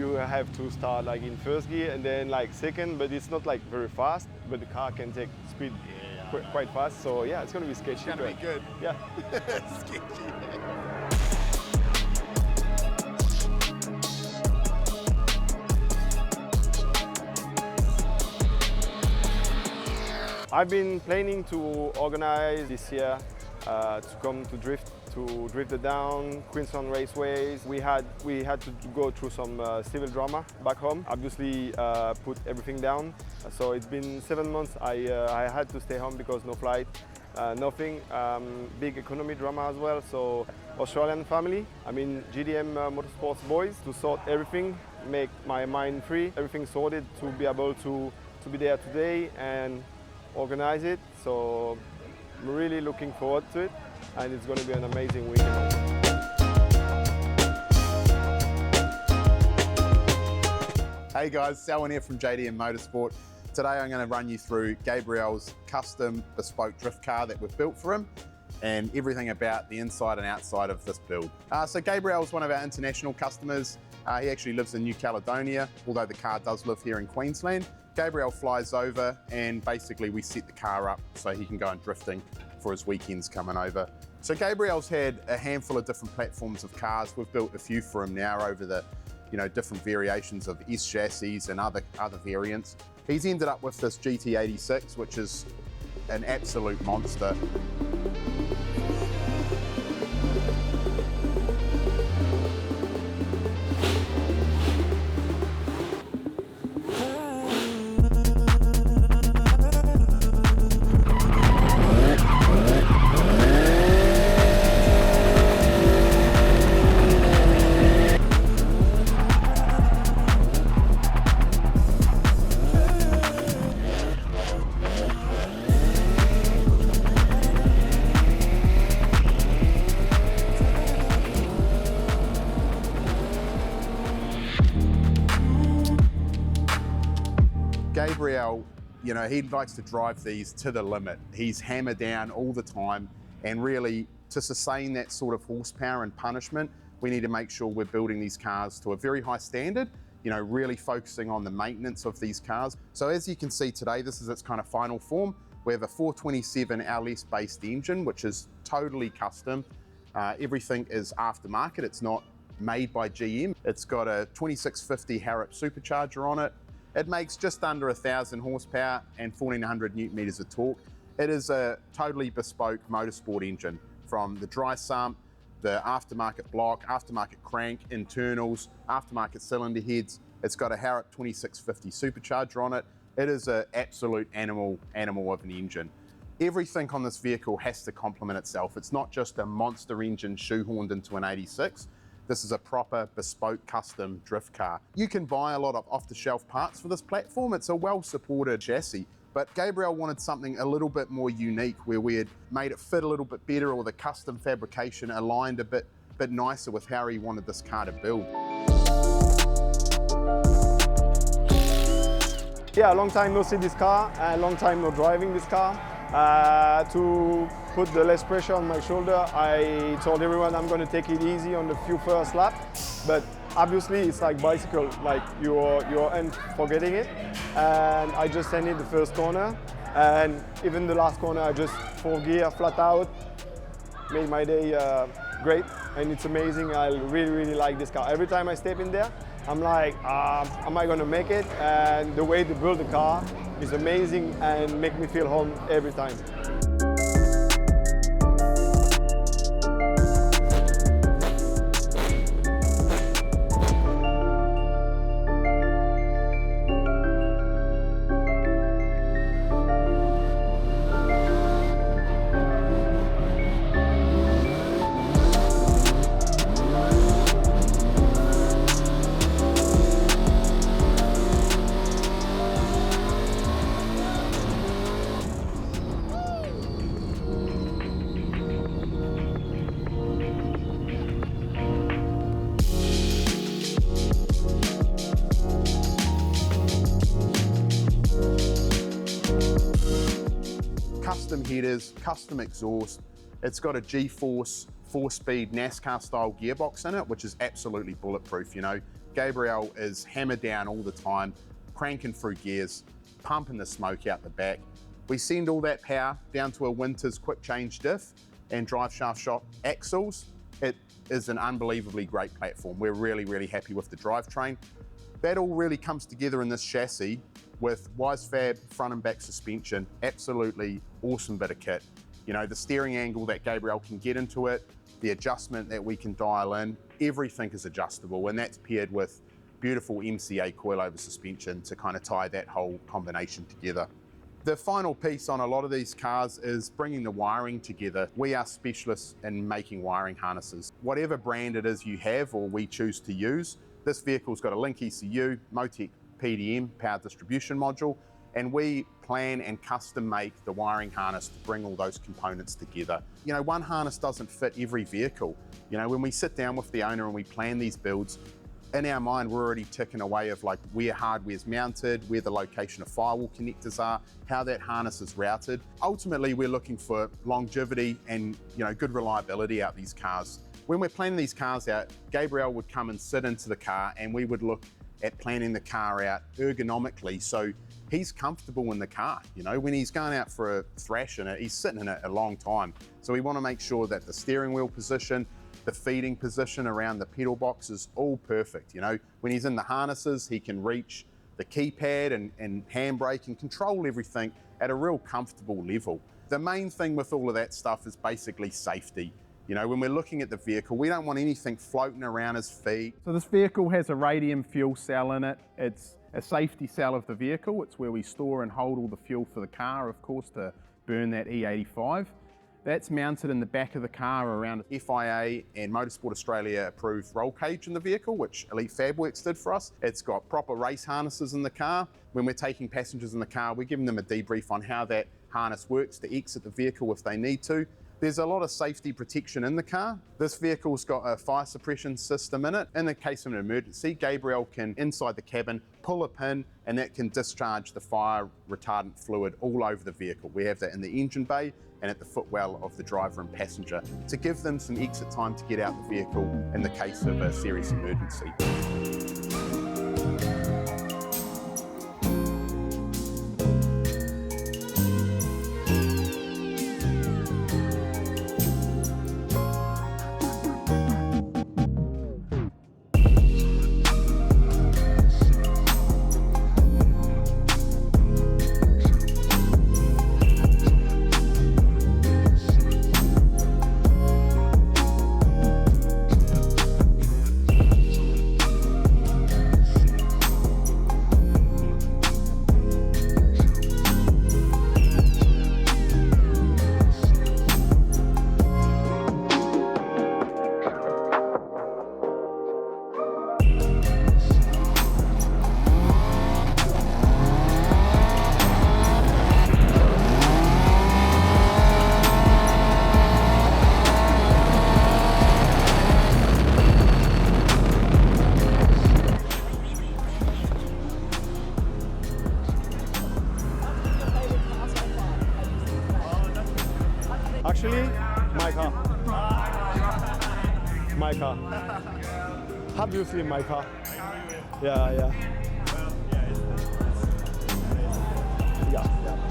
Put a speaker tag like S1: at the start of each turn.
S1: you have to start like in first gear and then like second, but it's not like very fast, but the car can take speed quite fast. So yeah, it's gonna be sketchy.
S2: It's gonna be good.
S1: Yeah.
S2: Sketchy.
S1: I've been planning to organize this year to come to drift it down, Queensland Raceways. We had to go through some civil drama back home. Obviously put everything down. So it's been 7 months. I had to stay home because no flight, nothing. Big economy drama as well. So Australian family, I mean JDM Motorsports boys, to sort everything, make my mind free, everything sorted to be able to be there today and organize it. So I'm really looking forward to it, and it's going to be an amazing weekend.
S2: Hey guys, Selwyn here from JDM Motorsport. Today I'm going to run you through Gabriel's custom bespoke drift car that we've built for him and everything about the inside and outside of this build. So Gabriel's one of our international customers. He actually lives in New Caledonia, although the car does live here in Queensland. Gabriel flies over and basically we set the car up so he can go on drifting for his weekends coming over. So Gabriel's had a handful of different platforms of cars. We've built a few for him now over the different variations of S chassis and other variants. He's ended up with this GT86, which is an absolute monster. Gabriel, he likes to drive these to the limit. He's hammered down all the time, and really to sustain that sort of horsepower and punishment, we need to make sure we're building these cars to a very high standard, really focusing on the maintenance of these cars. So as you can see today, this is its kind of final form. We have a 427 LS based engine, which is totally custom. Everything is aftermarket. It's not made by GM. It's got a 2650 Harrop supercharger on it. It makes just under 1,000 horsepower and 1,400 Newton meters of torque. It is a totally bespoke motorsport engine, from the dry sump, the aftermarket block, aftermarket crank, internals, aftermarket cylinder heads. It's got a Harrop 2650 supercharger on it. It is an absolute animal of an engine. Everything on this vehicle has to complement itself. It's not just a monster engine shoehorned into an 86. This is a proper bespoke custom drift car. You can buy a lot of off-the-shelf parts for this platform. It's a well-supported chassis, but Gabriel wanted something a little bit more unique, where we had made it fit a little bit better, or the custom fabrication aligned a bit nicer with how he wanted this car to build.
S1: Yeah, a long time no see this car, a long time no driving this car. To put the less pressure on my shoulder, I told everyone I'm going to take it easy on the few first laps, but obviously it's like bicycle, like you're forgetting it, and I just ended the first corner, and even the last corner I just 4 gear flat out, made my day great, and it's amazing. I really like this car. Every time I step in there, I'm like, am I going to make it? And the way they build the car is amazing and make me feel home every time.
S2: Custom headers, custom exhaust. It's got a G-Force 4-speed NASCAR style gearbox in it, which is absolutely bulletproof. Gabriel is hammered down all the time, cranking through gears, pumping the smoke out the back. We send all that power down to a Winters quick change diff and drive shaft shop axles. It is an unbelievably great platform. We're really, really happy with the drivetrain. That all really comes together in this chassis with WiseFab front and back suspension. Absolutely awesome bit of kit. You know, the steering angle that Gabriel can get into it, the adjustment that we can dial in, everything is adjustable, and that's paired with beautiful MCA coilover suspension to kind of tie that whole combination together. The final piece on a lot of these cars is bringing the wiring together. We are specialists in making wiring harnesses. Whatever brand it is you have or we choose to use, this vehicle's got a Link ECU, Motec PDM, power distribution module, and we plan and custom make the wiring harness to bring all those components together. You know, one harness doesn't fit every vehicle. You know, when we sit down with the owner and we plan these builds, in our mind, we're already ticking away of like where hardware's mounted, where the location of firewall connectors are, how that harness is routed. Ultimately, we're looking for longevity and, you know, good reliability out these cars. When we're planning these cars out, Gabriel would come and sit into the car and we would look at planning the car out ergonomically so he's comfortable in the car. You know, when he's going out for a thrash in it, he's sitting in it a long time. So we want to make sure that the steering wheel position, the feeding position around the pedal box is all perfect. You know, when he's in the harnesses, he can reach the keypad and handbrake and control everything at a real comfortable level. The main thing with all of that stuff is basically safety. You know, when we're looking at the vehicle, we don't want anything floating around his feet.
S3: So this vehicle has a radium fuel cell in it. It's a safety cell of the vehicle. It's where we store and hold all the fuel for the car, of course, to burn that E85. That's mounted in the back of the car around
S2: FIA and Motorsport Australia approved roll cage in the vehicle, which Elite Fabworks did for us. It's got proper race harnesses in the car. When we're taking passengers in the car, we're giving them a debrief on how that harness works to exit the vehicle if they need to. There's a lot of safety protection in the car. This vehicle's got a fire suppression system in it. In the case of an emergency, Gabriel can, inside the cabin, pull a pin and that can discharge the fire retardant fluid all over the vehicle. We have that in the engine bay and at the footwell of the driver and passenger to give them some exit time to get out the vehicle in the case of a serious emergency.
S1: Actually, my car. My car. Obviously my car. Yeah. Yeah.